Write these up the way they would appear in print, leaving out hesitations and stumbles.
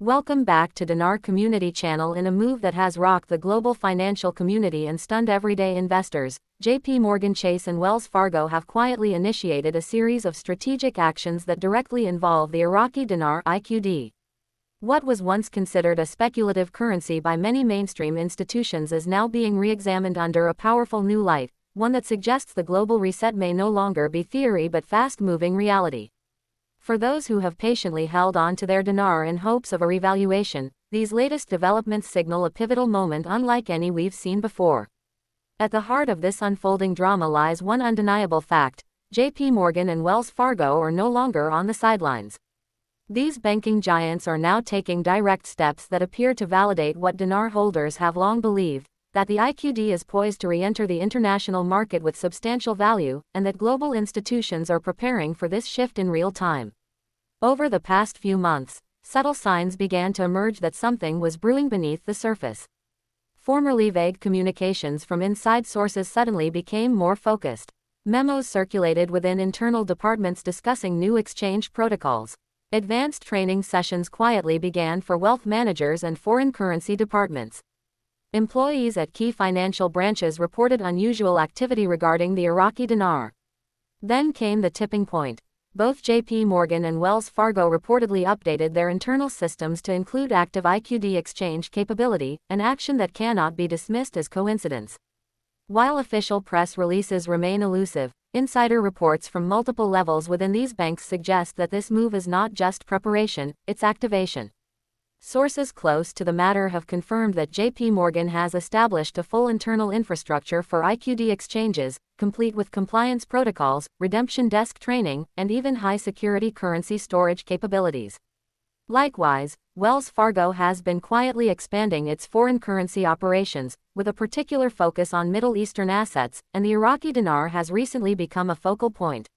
Welcome back to Dinar Community Channel. In a move that has rocked the global financial community and stunned everyday investors, JPMorgan Chase and Wells Fargo have quietly initiated a series of strategic actions that directly involve the Iraqi Dinar (IQD). What was once considered a speculative currency by many mainstream institutions is now being re-examined under a powerful new light, one that suggests the global reset may no longer be theory but fast-moving reality. For those who have patiently held on to their dinar in hopes of a revaluation, these latest developments signal a pivotal moment unlike any we've seen before. At the heart of this unfolding drama lies one undeniable fact: JPMorgan and Wells Fargo are no longer on the sidelines. These banking giants are now taking direct steps that appear to validate what dinar holders have long believed, that the IQD is poised to re-enter the international market with substantial value, and that global institutions are preparing for this shift in real time. Over the past few months, subtle signs began to emerge that something was brewing beneath the surface. Formerly vague communications from inside sources suddenly became more focused. Memos circulated within internal departments discussing new exchange protocols. Advanced training sessions quietly began for wealth managers and foreign currency departments. Employees at key financial branches reported unusual activity regarding the Iraqi dinar. Then came the tipping point. Both JPMorgan and Wells Fargo reportedly updated their internal systems to include active IQD exchange capability, an action that cannot be dismissed as coincidence. While official press releases remain elusive, insider reports from multiple levels within these banks suggest that this move is not just preparation, it's activation. Sources close to the matter have confirmed that JPMorgan has established a full internal infrastructure for IQD exchanges, complete with compliance protocols, redemption desk training, and even high-security currency storage capabilities. Likewise, Wells Fargo has been quietly expanding its foreign currency operations, with a particular focus on Middle Eastern assets, and the Iraqi dinar has recently become a focal point.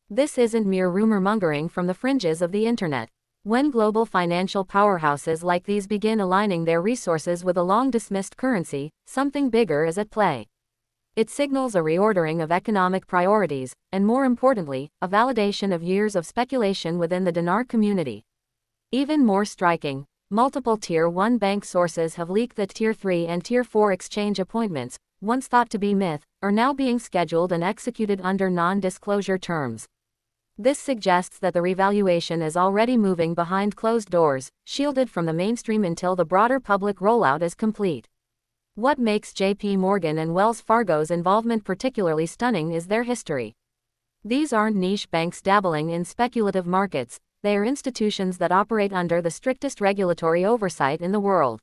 This isn't mere rumor-mongering from the fringes of the internet. When global financial powerhouses like these begin aligning their resources with a long-dismissed currency, something bigger is at play. It signals a reordering of economic priorities, and more importantly, a validation of years of speculation within the dinar community. Even more striking, multiple Tier 1 bank sources have leaked that Tier 3 and Tier 4 exchange appointments, once thought to be myth, are now being scheduled and executed under non-disclosure terms. This suggests that the revaluation is already moving behind closed doors, shielded from the mainstream until the broader public rollout is complete. What makes JPMorgan and Wells Fargo's involvement particularly stunning is their history. These aren't niche banks dabbling in speculative markets, they are institutions that operate under the strictest regulatory oversight in the world.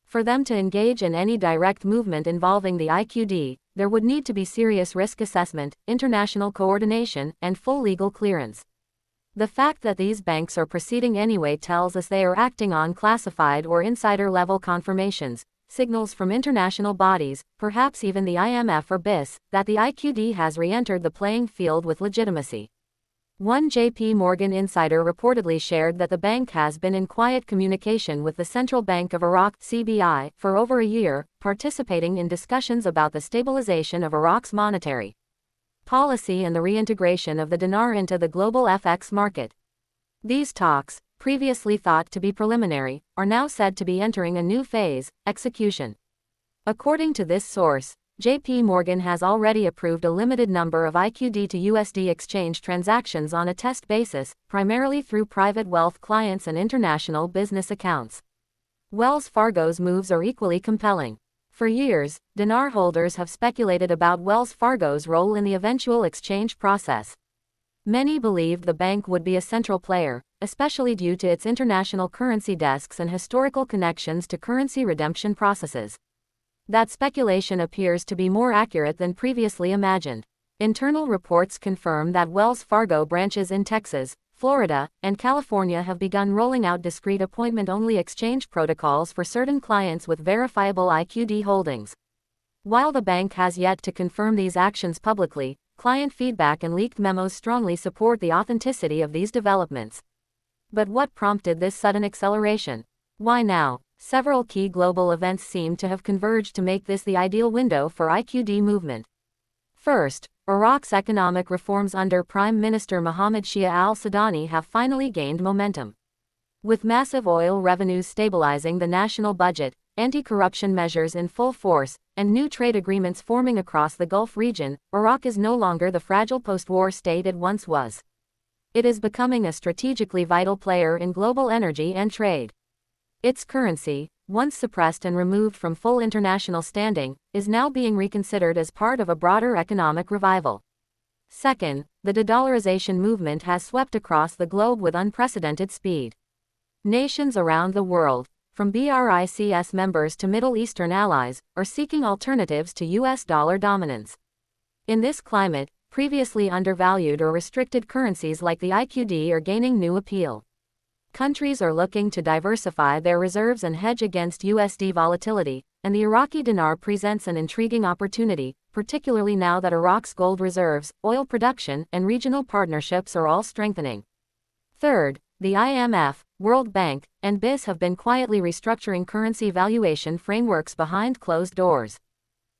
For them to engage in any direct movement involving the IQD, there would need to be serious risk assessment, international coordination, and full legal clearance. The fact that these banks are proceeding anyway tells us they are acting on classified or insider-level confirmations, signals from international bodies, perhaps even the IMF or BIS, that the IQD has re-entered the playing field with legitimacy. One JPMorgan insider reportedly shared that the bank has been in quiet communication with the Central Bank of Iraq (CBI) for over a year, participating in discussions about the stabilization of Iraq's monetary policy and the reintegration of the dinar into the global FX market. These talks, previously thought to be preliminary, are now said to be entering a new phase, execution. According to this source, JPMorgan has already approved a limited number of IQD to USD exchange transactions on a test basis, primarily through private wealth clients and international business accounts. Wells Fargo's moves are equally compelling. For years, dinar holders have speculated about Wells Fargo's role in the eventual exchange process. Many believed the bank would be a central player, especially due to its international currency desks and historical connections to currency redemption processes. That speculation appears to be more accurate than previously imagined. Internal reports confirm that Wells Fargo branches in Texas, Florida, and California have begun rolling out discrete appointment-only exchange protocols for certain clients with verifiable IQD holdings. While the bank has yet to confirm these actions publicly, client feedback and leaked memos strongly support the authenticity of these developments. But what prompted this sudden acceleration? Why now? Several key global events seem to have converged to make this the ideal window for IQD movement. First, Iraq's economic reforms under Prime Minister Mohammed Shia al-Sudani have finally gained momentum. With massive oil revenues stabilizing the national budget, anti-corruption measures in full force, and new trade agreements forming across the Gulf region, Iraq is no longer the fragile post-war state it once was. It is becoming a strategically vital player in global energy and trade. Its currency, once suppressed and removed from full international standing, is now being reconsidered as part of a broader economic revival. Second, the de-dollarization movement has swept across the globe with unprecedented speed. Nations around the world, from BRICS members to Middle Eastern allies, are seeking alternatives to US dollar dominance. In this climate, previously undervalued or restricted currencies like the IQD are gaining new appeal. Countries are looking to diversify their reserves and hedge against USD volatility, and the Iraqi dinar presents an intriguing opportunity, particularly now that Iraq's gold reserves, oil production, and regional partnerships are all strengthening. Third, the IMF, World Bank, and BIS have been quietly restructuring currency valuation frameworks behind closed doors.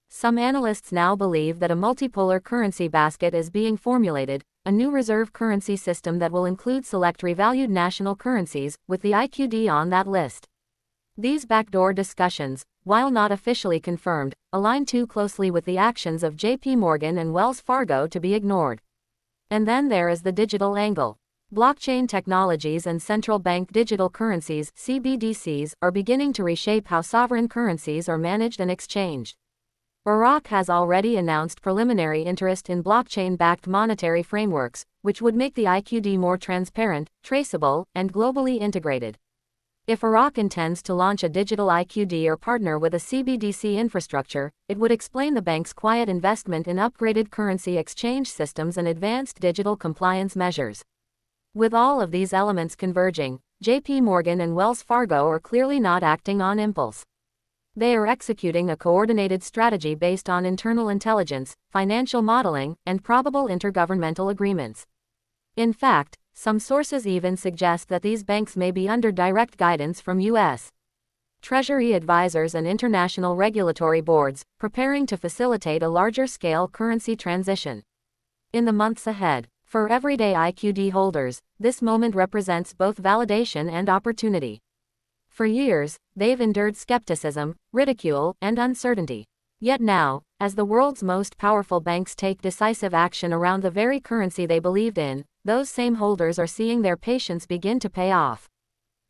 Some analysts now believe that a multipolar currency basket is being formulated, a new reserve currency system that will include select revalued national currencies, with the IQD on that list. These backdoor discussions, while not officially confirmed, align too closely with the actions of JPMorgan and Wells Fargo to be ignored. And then there is the digital angle. Blockchain technologies and central bank digital currencies (CBDCs) are beginning to reshape how sovereign currencies are managed and exchanged. Iraq has already announced preliminary interest in blockchain-backed monetary frameworks, which would make the IQD more transparent, traceable, and globally integrated. If Iraq intends to launch a digital IQD or partner with a CBDC infrastructure, it would explain the bank's quiet investment in upgraded currency exchange systems and advanced digital compliance measures. With all of these elements converging, JPMorgan and Wells Fargo are clearly not acting on impulse. They are executing a coordinated strategy based on internal intelligence, financial modeling, and probable intergovernmental agreements. In fact, some sources even suggest that these banks may be under direct guidance from U.S. Treasury advisors and international regulatory boards, preparing to facilitate a larger-scale currency transition. In the months ahead, for everyday IQD holders, this moment represents both validation and opportunity. For years, they've endured skepticism, ridicule, and uncertainty. Yet now, as the world's most powerful banks take decisive action around the very currency they believed in, those same holders are seeing their patience begin to pay off.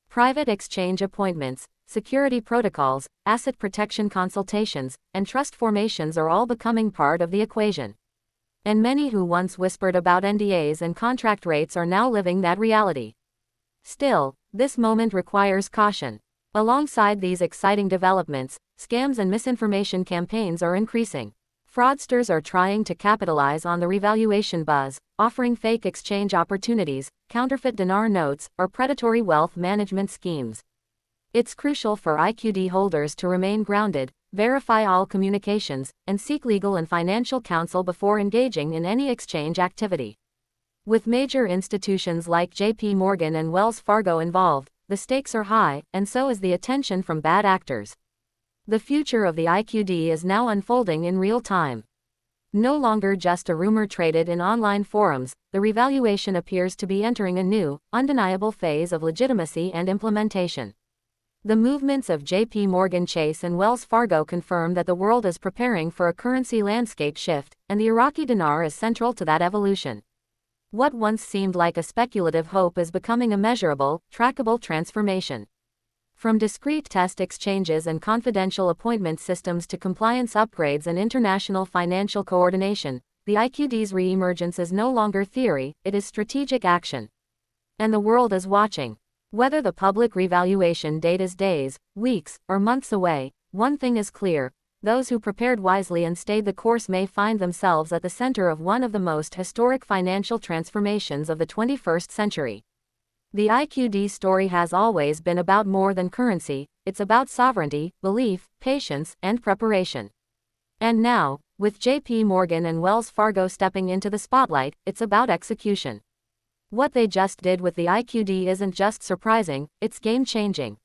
Private exchange appointments, security protocols, asset protection consultations, and trust formations are all becoming part of the equation. And many who once whispered about NDAs and contract rates are now living that reality. Still, this moment requires caution. Alongside these exciting developments, scams and misinformation campaigns are increasing. Fraudsters are trying to capitalize on the revaluation buzz, offering fake exchange opportunities, counterfeit dinar notes, or predatory wealth management schemes. It's crucial for IQD holders to remain grounded, verify all communications, and seek legal and financial counsel before engaging in any exchange activity. With major institutions like JPMorgan and Wells Fargo involved, the stakes are high, and so is the attention from bad actors. The future of the IQD is now unfolding in real time. No longer just a rumor traded in online forums, the revaluation appears to be entering a new, undeniable phase of legitimacy and implementation. The movements of JPMorgan Chase and Wells Fargo confirm that the world is preparing for a currency landscape shift, and the Iraqi dinar is central to that evolution. What once seemed like a speculative hope is becoming a measurable, trackable transformation. From discrete test exchanges and confidential appointment systems to compliance upgrades and international financial coordination, the IQD's re-emergence is no longer theory, it is strategic action. And the world is watching. Whether the public revaluation date is days, weeks, or months away, one thing is clear: those who prepared wisely and stayed the course may find themselves at the center of one of the most historic financial transformations of the 21st century. The IQD story has always been about more than currency, it's about sovereignty, belief, patience, and preparation. And now, with JPMorgan and Wells Fargo stepping into the spotlight, it's about execution. What they just did with the IQD isn't just surprising, it's game-changing.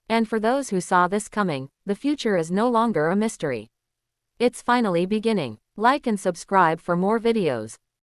And for those who saw this coming, the future is no longer a mystery. It's finally beginning. Like and subscribe for more videos.